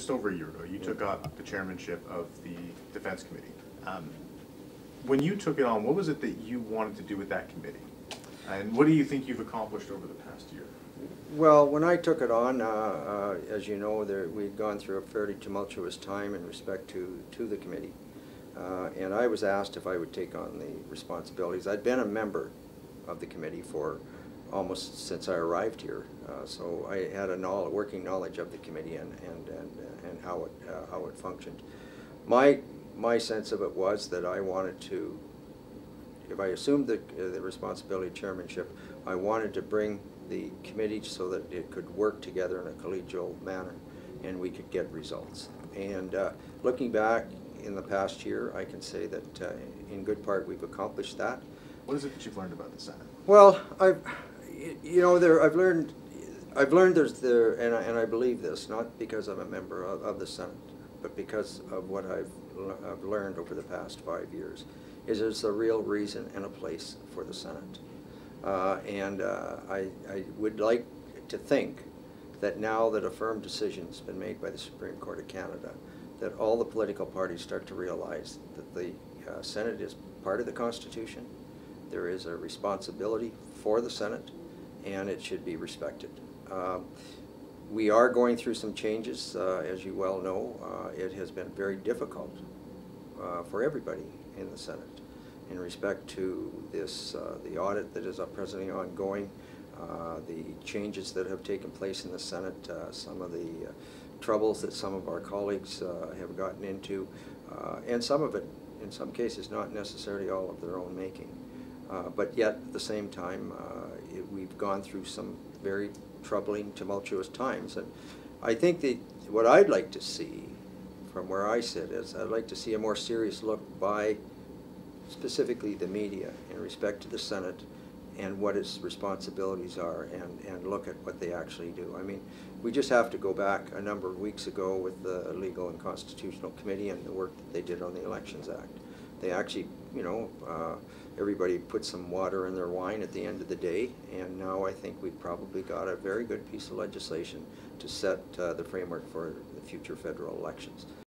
just over a year ago, you took up the chairmanship of the Defense Committee. When you took it on, what was it that you wanted to do with that committee? And what do you think you've accomplished over the past year? Well, when I took it on, as you know, we'd gone through a fairly tumultuous time in respect to the committee. And I was asked if I would take on the responsibilities. I'd been a member of the committee for almost since I arrived here, so I had a working knowledge of the committee and how it functioned. My sense of it was that I wanted to, if I assumed the responsibility of chairmanship, I wanted to bring the committee so that it could work together in a collegial manner and we could get results. And looking back in the past year, I can say that in good part we've accomplished that. What is it that you've learned about the Senate? Well, I've learned and I believe this, not because I'm a member of the Senate, but because of what I've learned over the past 5 years, is there's a real reason and a place for the Senate. I would like to think that now that a firm decision has been made by the Supreme Court of Canada, that all the political parties start to realize that the Senate is part of the Constitution. There is a responsibility for the Senate, and it should be respected. We are going through some changes, as you well know. It has been very difficult for everybody in the Senate in respect to this, the audit that is presently ongoing, the changes that have taken place in the Senate, some of the troubles that some of our colleagues have gotten into, and some of it, in some cases, not necessarily all of their own making. But yet, at the same time, we've gone through some very troubling, tumultuous times. And I think that what I'd like to see from where I sit is I'd like to see a more serious look by specifically the media in respect to the Senate and what its responsibilities are, and look at what they actually do. I mean, we just have to go back a number of weeks ago with the Legal and Constitutional Committee and the work that they did on the Elections Act. They actually, you know, everybody put some water in their wine at the end of the day, and now I think we've probably got a very good piece of legislation to set the framework for the future federal elections.